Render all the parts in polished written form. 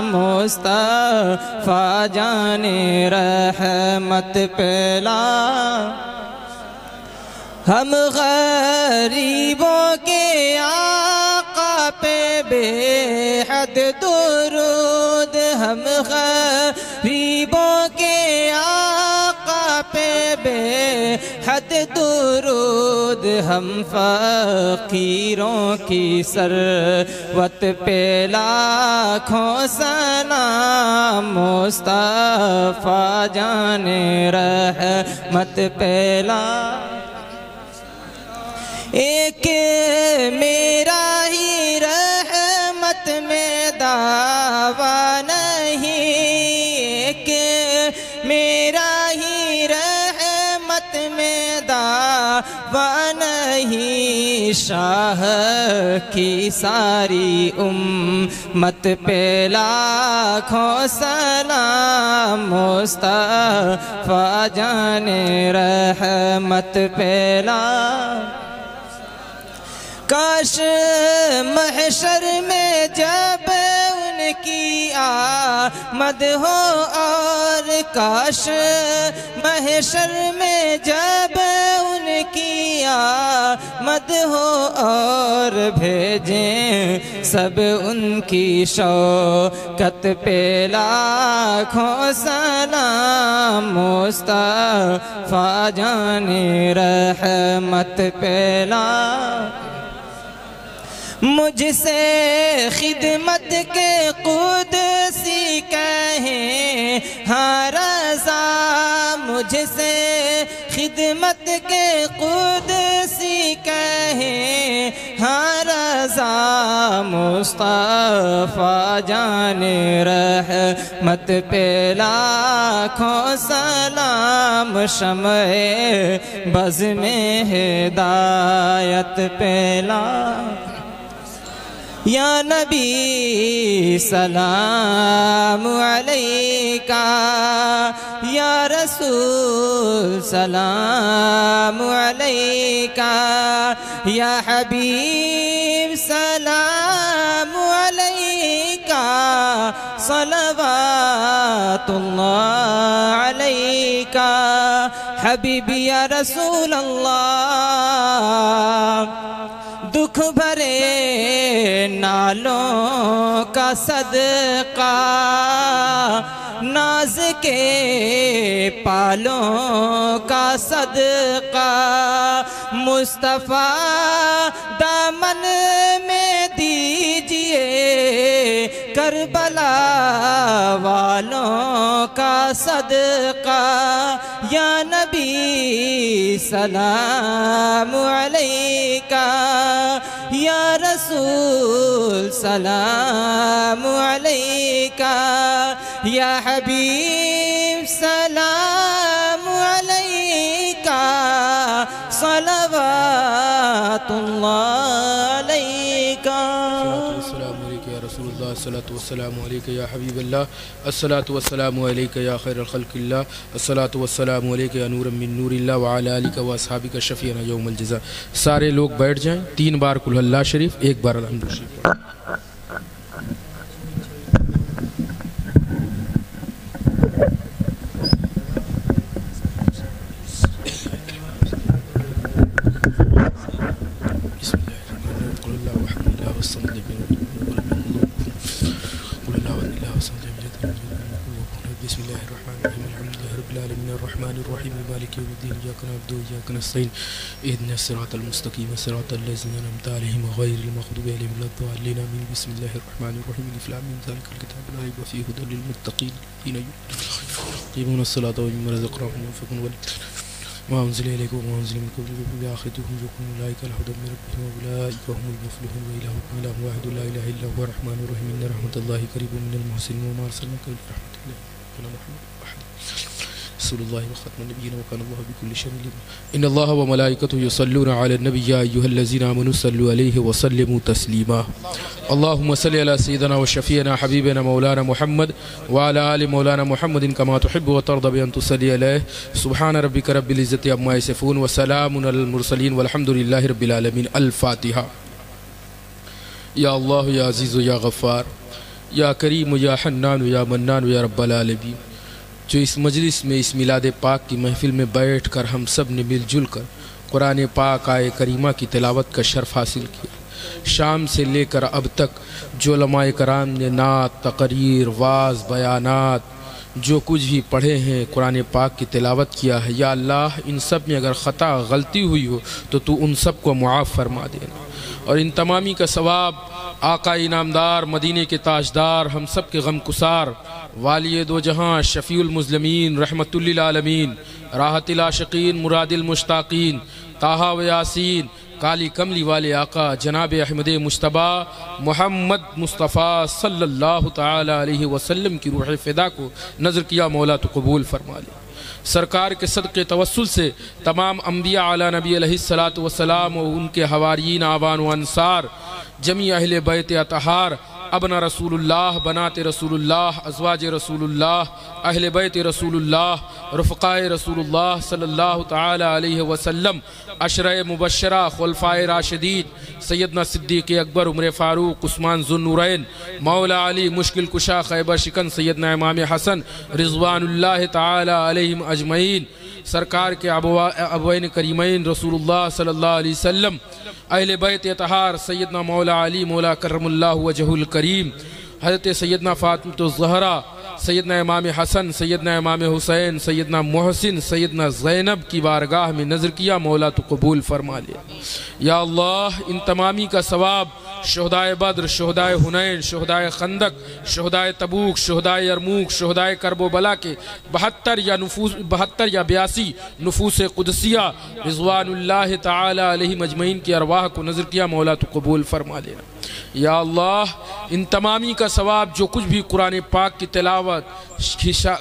مصطفیٰ جان رحمت پلا ہم غریبوں کے آقا پہ بے حد درود ہم غریبوں کے آقا پہ بے حد درود ہم فقیروں کی ثروت پہ لاکھوں سلام مصطفیٰ جان رحمت پہ ایک میرا ہی رحمت میں دعویٰ نہیں ایک میرا ہی رحمت میں دعویٰ نہیں شاہ کی ساری امت پہ لاکھوں سلام مصطفیٰ جان رحمت پہ کاش محشر میں جب ان کی آمد ہو اور کاش محشر میں جب ان کی آمد ہو اور بھیجیں سب ان کی شوکت پہ لاکھوں سلام مصطفیٰ جان رحمت پہ مجھ سے خدمت کے قدسی کہیں ہاں رضا مجھ سے خدمت کے قدسی کہیں ہاں رضا مصطفیٰ جان رحمت پہ لاکھوں سلام شمع بز میں ہدایت پہ یا نبی سلام علیکہ یا رسول سلام علیکہ یا حبیب سلام علیکہ صلوات اللہ علیکہ حبیبی یا رسول اللہ دکھ بھرے نالوں کا صدقہ ناز کے پالوں کا صدقہ مصطفیٰ دامن میں دیجئے کربلا والوں کا صدقہ یا نبی سلام علیکہ یا رسول سلام علیکہ یا حبیب سلام علیکہ صلوات اللہ علیکہ السلام علیکہ یا رسول اللہ الصلاة والسلام علیکہ یا حبیب اللہ الصلاة والسلام علیکہ یا خیر الخلق اللہ الصلاة والسلام علیکہ یا نورا من نور اللہ وعلا آلکہ واصحابکہ شفیعنا یوم الجزا سارے لوگ بیٹھ جائیں 3 بار قل اللہ شریف 1 بار الحمد شریف اهدنا الصراط المستقيم صراط الذين أنعمت عليهم غير المغضوب عليهم ولا الضالين آمين بسم الله الرحمن الرحيم ألف لام ميم ذلك الكتاب لا ريب فيه هدى للمتقين الذين يقيمون الصلاة ومما رزقناهم ينفقون وما أنزل إليكم وما أنزل من قبلكم بآخرتهم يكون أولئك على هدى من ربهم وأولئك هم المفلحون وإلهكم إله واحد لا إله إلا هو الرحمن الرحيم إن رحمة الله قريب من المحسنين وما أرسلناك إلا رحمة الله محمد رسول الله وخاتم النبيين وكان الله بكل شيء عليما ان الله وملائكته يصلون على النبي يا ايها الذين امنوا صلوا عليه وسلموا تسليما اللهم صل على سيدنا وشفيعنا حبيبنا مولانا محمد وعلى ال مولانا محمد كما تحب وترضى بان تصلي عليه سبحان ربك رب العزة عما يصفون وسلام على المرسلين والحمد لله رب العالمين الفاتحة یا اللہ یا عزیز و یا غفار یا کریم یا حنان یا منان یا رب العالمین، جو اس مجلس میں اس میلاد پاک کی محفل میں بیٹھ کر ہم سب نے مل جل کر قرآن پاک آئے کریمہ کی تلاوت کا شرف حاصل کیا، شام سے لے کر اب تک جو علماء کرام نے نعت، تقریر، واعظ، بیانات جو کچھ بھی پڑھے ہیں، قرآن پاک کی تلاوت کیا ہے، یا اللہ ان سب میں اگر خطا غلطی ہوئی ہو تو تو ان سب کو معاف فرما دینا، اور ان تمامی کا ثواب آقا انعامدار، مدینے کے تاجدار، ہم سب کے غم کسار، والی دو جہاں، شفیع المظلمین، رحمت للعالمین، راحت العاشقین، مراد المشتاقین، طٰہٰ و یاسین، کالی کملی والے آقا جناب احمد مجتبیٰ محمد مصطفیٰ صلی اللہ تعالی علیہ وسلم کی روح فدا کو نظر کیا مولا تو قبول فرما لے۔ سرکار کے صدقے توسل سے تمام انبیاء علی نبی علیہ السلام و ان کے حواریین، آبان و انصار، جمیع اہل بیت اطہار، ابنا رسول اللہ، بنات رسول اللہ، ازواج رسول اللہ، اہل بیت رسول اللہ، رفقائے رسول اللہ صلی اللہ تعالی علیہ وسلم، عشرہ مبشرہ، خلفائے راشدین، سیدنا صدیق اکبر، عمر فاروق، عثمان ذو النورین، مولا علی مشکل کشا، خیبر شکن، سیدنا امام حسن رضوان اللہ تعالی علیہم اجمعین، سرکار کے ابوین کریمین رسول اللہ صلی اللہ علیہ وسلم، اہل بیت اطہار، سیدنا مولا علی مولا کرم اللہ وجہ الکریم، حضرت سیدنا فاطمہ الزہرا، سیدنا امام حسن، سیدنا امام حسین، سیدنا محسن، سیدنا زینب کی بارگاہ میں نظر کیا مولا تو قبول فرما لے۔ یا اللہ ان تمامی کا ثواب شہدائے بدر، شہدائے حنین، شہدائے خندق، شہدائے تبوک، شہدائے یرموک، شہدائے کرب و بلا کے 72 یا 82 نفوس قدسیہ رضوان اللہ تعالی علیہ مجمعین کی ارواح کو نظر کیا مولا تو قبول فرما لینا۔ یا اللہ ان تمامی کا ثواب جو کچھ بھی قرآن پاک کی تلاوت،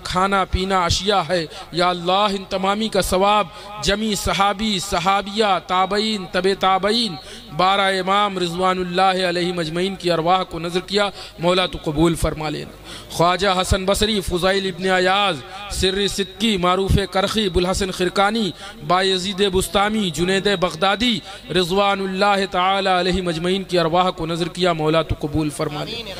کھانا پینا اشیاء ہے، یا اللہ ان تمامی کا ثواب جمی صحابی، صحابیہ، تابعین، تبع تابعین، 12 امام رضوان اللہ علیہ مجمعین کی ارواح کو نظر کیا مولا تو قبول فرما لینا۔ خواجہ حسن بصری، فضیل ابن عیاض، سر صدقی، معروف کرخی، ابوالحسن خرقانی، بایزید بستامی، جنید بغدادی رضوان اللہ تعالی علیہ مجمعین کی ارواح کو نظر کیا مولا تو قبول فرما لینا۔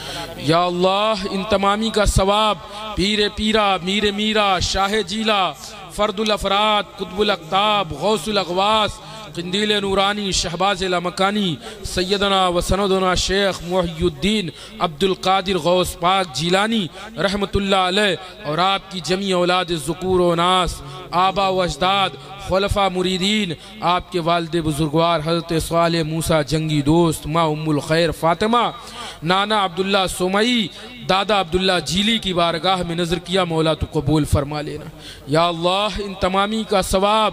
یا اللہ ان تمامی کا ثواب پیر پیرا، میر میرا، شاہ جیلا، فرد الافراد، قطب الاقطاب، غوث الاغواث، قندیل نورانی، شہباز لامکانی، سیدنا و سندنا شیخ محی الدین عبد القادر غوث پاک جیلانی رحمت اللہ علیہ، اور آپ کی جمیع اولاد ذکور و اناس، آبا و اجداد، خلفاء مریدین، آپ کے والد بزرگوار حضرت صالح موسیٰ جنگی دوست، ماں ام الخیر فاطمہ، نانا عبداللہ سومئی، دادا عبداللہ جیلی کی بارگاہ میں نظر کیا مولا تو قبول فرما لینا۔ یا اللہ ان تمامی کا ثواب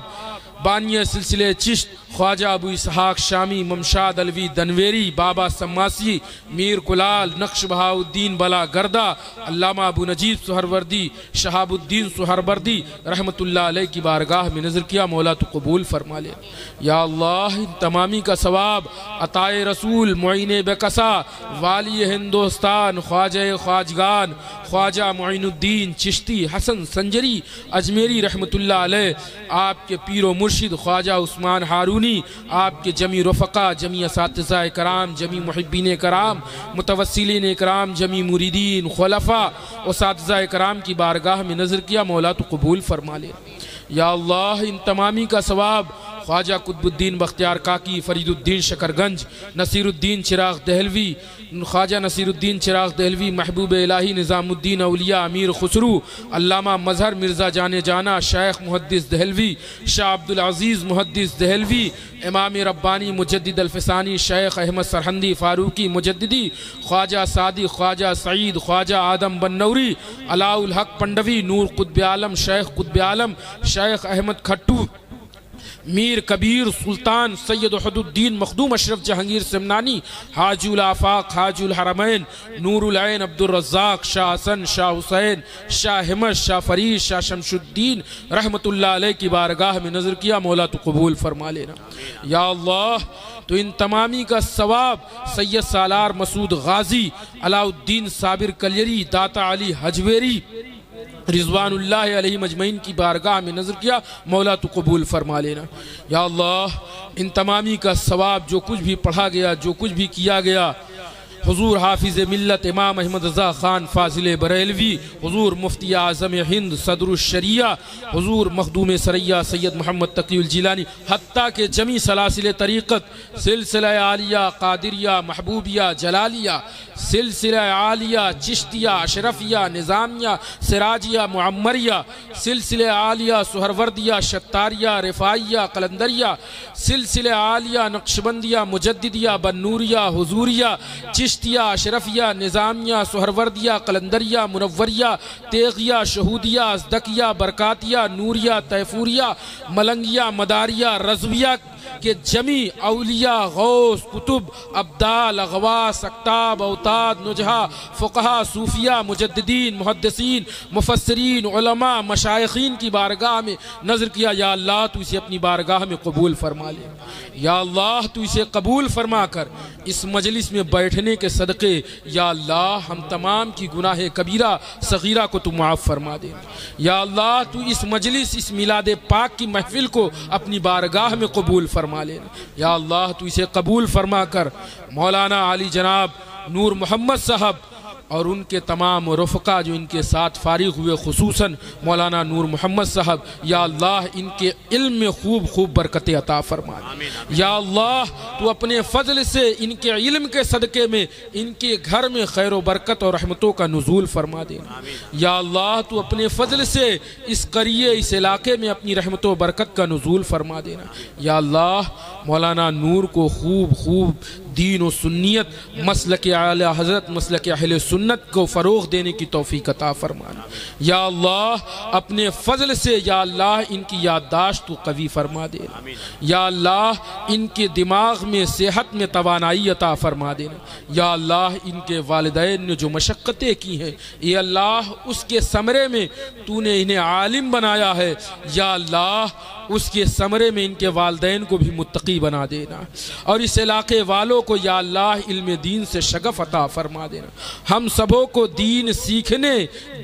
بانی سلسلے چشت خواجہ ابو اسحاق شامی، ممشاد علوی دنویری، بابا سماسی، میر کلال، نقش بہاء الدین بلا گردہ، علامہ ابو نجیب سہروردی، شہاب الدین سہروردی رحمت اللہ علیہ کی بارگاہ میں نظر کیا مولا تو قبول فرما لے۔ یا اللہ ان تمامی کا ثواب عطائے رسول، معین بکسا، والی ہندوستان، خواجہ خواجگان، خواجہ معین الدین چشتی حسن سنجری اجمیری رحمت اللہ علیہ، آپ کے پیر و مرشد خواجہ عثمان ہارونی، آپ کے جمی رفقا، جمی اساتذہ کرام، جمی محبین کرام، متوسلین کرام، جمی مریدین، خلفاء، اساتذہ کرام کی بارگاہ میں نظر کیا مولا تو قبول فرما لے۔ یا اللہ ان تمامی کا ثواب خواجہ قطب الدین بختیار کاکی، فرید الدین شکرگنج، نصیر الدین چراغ دہلوی، خواجہ نصیر الدین چراغ دہلوی، محبوب الہی نظام الدین اولیاء امیر خسرو، علامہ مظہر مرزا جانے جانا، شیخ محدث دہلوی، شاہ عبدالعزیز محدث دہلوی، امام ربانی مجدد الفسانی، شیخ احمد سرہندی فاروقی مجددی، خواجہ صادق، خواجہ سعید، خواجہ آدم بن نوری، علاء الحق پنڈوی، نور قطب عالم، شیخ قطب عالم، شیخ احمد کھٹو، میر کبیر سلطان، سید وحد الدین مخدوم اشرف جہانگیر سمنانی، حاج الافاق، حاج الحرمین، نور العین عبد الرزاق، شاہ حسن، شاہ حسین، شاہ حمد، شاہ فرید، شاہ شمش الدین رحمت اللہ علیہ کی بارگاہ میں نظر کیا مولا تو قبول فرما لینا۔ یا اللہ تو ان تمامی کا ثواب سید سالار مسعود غازی، علاء الدین صابر کلیری، داتا علی حجویری رضوان اللہ علیہ مجمعین کی بارگاہ میں نظر کیا مولا تو قبول فرما لینا۔ یا اللہ ان تمامی کا ثواب جو کچھ بھی پڑھا گیا، جو کچھ بھی کیا گیا، حضور حافظ ملت امام احمد رضا خان فاضل بریلوی، حضور مفتی اعظم ہند صدر الشریعہ، حضور مخدوم سریہ سید محمد تقی الجیلانی، حتیٰ کہ جمی سلاسل طریقت سلسلہ عالیہ قادریہ محبوبیہ جلالیہ، سلسلہ عالیہ چشتیہ اشرفیہ نظامیہ سراجیہ معمریہ، سلسلہ عالیہ سہروردیہ شتاریہ رفاعیہ قلندریہ، سلسلہ عالیہ نقشبندیہ مجددیہ بنوریہ حضوریہ چشتیہ اشرفیہ نظامیہ سہروردیہ قلندریہ منوریہ تیغیہ شہودیہ ازدکیہ برکاتیہ نوریہ تیفوریہ ملنگیہ مداریہ رضویہ کہ جمی اولیاء غوث کتب ابدال اغواس اقتاب اوتاد نجہا فقہا صوفیہ مجددین محدثین مفسرین علماء مشائخین کی بارگاہ میں نظر کیا، یا اللہ تو اسے اپنی بارگاہ میں قبول فرما لے، یا اللہ تو اسے قبول فرما کر اس مجلس میں بیٹھنے کے صدقے یا اللہ ہم تمام کی گناہ کبیرہ صغیرہ کو تو معاف فرما دے، یا اللہ تو اس مجلس اس میلاد پاک کی محفل کو اپنی بارگاہ میں قبول فرما لینا، یا اللہ تو اسے قبول فرما کر مولانا علی جناب نور محمد صاحب اور ان کے تمام رفقا جو ان کے ساتھ فارغ ہوئے، خصوصاً مولانا نور محمد صاحب، یا اللہ ان کے علم میں خوب برکت عطا فرما دے، یا اللہ تو اپنے فضل سے ان کے علم کے صدقے میں ان کے گھر میں خیر و برکت اور رحمتوں کا نزول فرما دینا، یا اللہ تو اپنے فضل سے اس قریے اس علاقے میں اپنی رحمت و برکت کا نزول فرما دینا، یا اللہ مولانا نور کو خوب دین و سنیت مسلک اعلی حضرت مسلک اہل سنت کو فروغ دینے کی توفیق عطا فرمانا، یا اللہ اپنے فضل سے یا اللہ ان کی یادداشت تو قوی فرما دینا، یا اللہ ان کے دماغ میں صحت میں توانائی عطا فرما دینا، یا اللہ ان کے والدین نے جو مشقتیں کی ہیں اے اللہ اس کے ثمرے میں تو نے انہیں عالم بنایا ہے، یا اللہ اس کے ثمرے میں ان کے والدین کو بھی متقی بنا دینا، اور اس علاقے والوں کو یا اللہ علم دین سے شغف عطا فرما دینا، ہم سبوں کو دین سیکھنے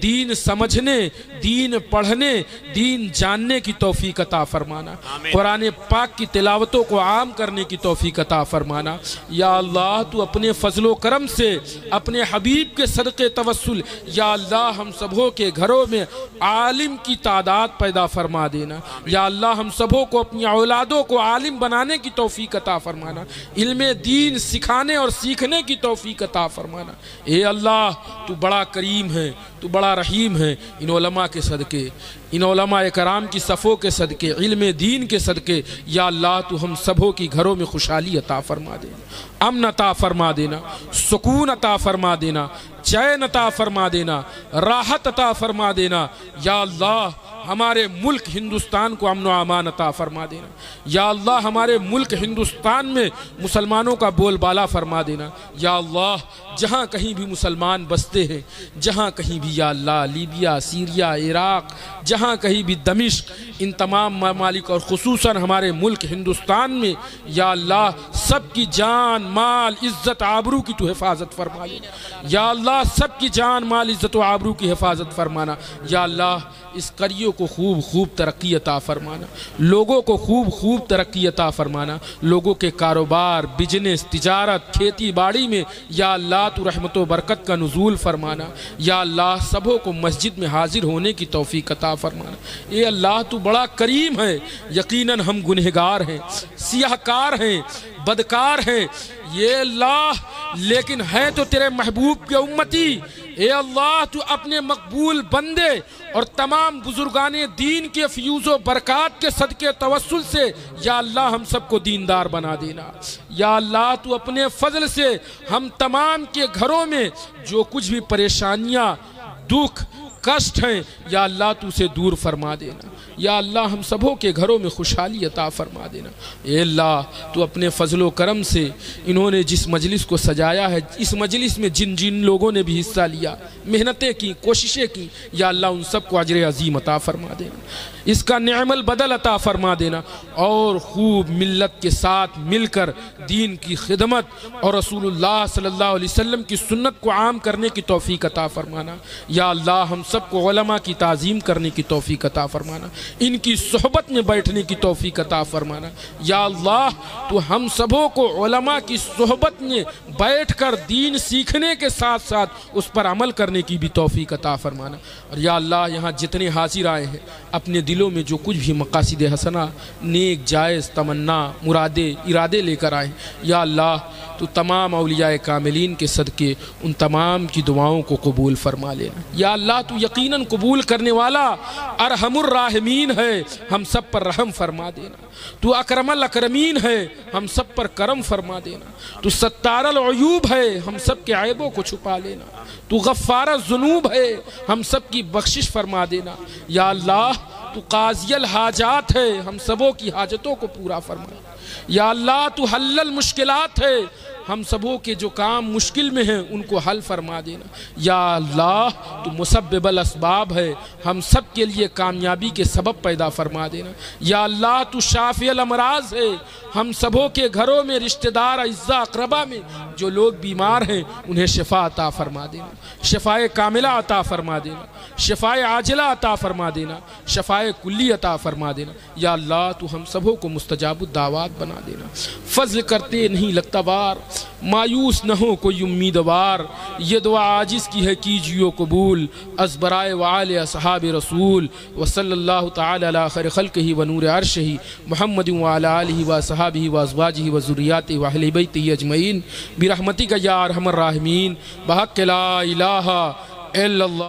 دین سمجھنے دین پڑھنے دین جاننے کی توفیق عطا فرمانا، قرآن پاک کی تلاوتوں کو عام کرنے کی توفیق عطا فرمانا، یا اللہ تو اپنے فضل و کرم سے اپنے حبیب کے صدقے توسل یا اللہ ہم سبوں کے گھروں میں عالم کی تعداد پیدا فرما دینا، یا اللہ ہم سبوں کو اپنی اولادوں کو عالم بنانے کی توفیق عطا فرمانا، علم دین سکھانے اور سیکھنے کی توفیق عطا فرمانا، اے اللہ تو بڑا کریم ہے، تو بڑا رحیم ہے، ان علماء کے صدقے ان علماء کرام کی صفوں کے صدقے علم دین کے صدقے یا اللہ تو ہم سبوں کی گھروں میں خوشحالی عطا فرما دینا، امن عطا فرما دینا، سکون عطا فرما دینا، چین عطا فرما دینا، راحت عطا فرما دینا، یا اللہ ہمارے ملک ہندوستان کو امن و امان عطا فرما دینا، یا اللہ ہمارے ملک ہندوستان میں مسلمانوں کا بول بالا فرما دینا، یا اللہ جہاں کہیں بھی مسلمان بستے ہیں جہاں کہیں بھی یا اللہ لیبیا سیریا عراق جہاں کہیں بھی دمشق ان تمام ممالک اور خصوصاً ہمارے ملک ہندوستان میں یا اللہ سب کی جان مال عزت آبرو کی تو حفاظت فرما لے، یا اللہ سب کی جان مال عزت و آبرو کی حفاظت فرمانا، یا اللہ اس قریوں کو خوب ترقی عطا فرمانا، لوگوں کو خوب ترقی عطا فرمانا، لوگوں کے کاروبار بزنس تجارت کھیتی باڑی میں یا اللہ تو رحمت و برکت کا نزول فرمانا، یا اللہ سبوں کو مسجد میں حاضر ہونے کی توفیق عطا فرمانا، اے اللہ تو بڑا کریم ہے، یقیناً ہم گنہگار ہیں سیاہ کار ہیں بدکار ہیں، یہ اللہ لیکن ہے تو تیرے محبوب کے امتی، اے اللہ تو اپنے مقبول بندے اور تمام بزرگان دین کے فیوز و برکات کے صدقے توسل سے یا اللہ ہم سب کو دیندار بنا دینا، یا اللہ تو اپنے فضل سے ہم تمام کے گھروں میں جو کچھ بھی پریشانیاں دکھ کشٹ ہیں یا اللہ تو اسے دور فرما دینا، یا اللہ ہم سبوں کے گھروں میں خوشحالی عطا فرما دینا، اے اللہ تو اپنے فضل و کرم سے انہوں نے جس مجلس کو سجایا ہے اس مجلس میں جن لوگوں نے بھی حصہ لیا محنتیں کی کوششیں کی یا اللہ ان سب کو اجر عظیم عطا فرما دینا، اس کا نعم البدل عطا فرما دینا، اور خوب ملت کے ساتھ مل کر دین کی خدمت اور رسول اللہ صلی اللہ علیہ وسلم کی سنت کو عام کرنے کی توفیق عطا فرمانا۔ یا اللہ ہم سب کو علماء کی تعظیم کرنے کی توفیق عطا فرمانا، ان کی صحبت میں بیٹھنے کی توفیق عطا فرمانا۔ یا اللہ تو ہم سبوں کو علماء کی صحبت میں بیٹھ کر دین سیکھنے کے ساتھ ساتھ اس پر عمل کرنے کی بھی توفیق عطا فرمانا۔ اور یا اللہ یہاں جتنے حاضر آئے ہیں اپنے دلوں میں جو کچھ بھی مقاصد حسنہ، نیک جائز تمنا، مرادے، ارادے لے کر آئے، یا اللہ تو تمام اولیاء کاملین کے صدقے ان تمام کی دعاؤں کو قبول فرما لینا۔ یا اللہ تو یقیناً قبول کرنے والا ارحم الراحمین ہے، ہم سب پر رحم فرما دینا۔ تو اکرم الاکرمین ہے، ہم سب پر کرم فرما دینا۔ تو ستار العیوب ہے، ہم سب کے عیبوں کو چھپا لینا۔ تو غفار الذنوب ہے، ہم سب کی بخشش فرما دینا۔ یا اللہ تو قاضی الحاجات ہے، ہم سبوں کی حاجتوں کو پورا فرما۔ یا اللہ تو حل المشکلات ہے، ہم سبوں کے جو کام مشکل میں ہیں ان کو حل فرما دینا۔ یا اللہ تو مسبب الاسباب ہے، ہم سب کے لیے کامیابی کے سبب پیدا فرما دینا۔ یا اللہ تو شافی الامراض ہے، ہم سبوں کے گھروں میں رشتہ دار اعزاء اقربا میں جو لوگ بیمار ہیں انہیں شفا عطا فرما دینا، شفائے کاملہ عطا فرما دینا، شفائے عاجلہ عطا فرما دینا، شفائے کلی عطا فرما دینا۔ یا اللہ تو ہم سبوں کو مستجاب الدعوات بنا دینا۔ فضل کرتے نہیں لگتا بار، مایوس نہ ہو کوئی امیدوار، یہ دعا عاجز کی ہے کیجیو قبول، از برائے وآل اصحاب رسول، وصلی اللہ تعالی علی خیر خلقہ ونور عرشہ محمد وعلی آلہ وصحابہ وازواجہ وذریاتہ واہل بیتہ اجمعین برحمتک یا ارحم الراحمین، بحق لا الہ الا اللہ۔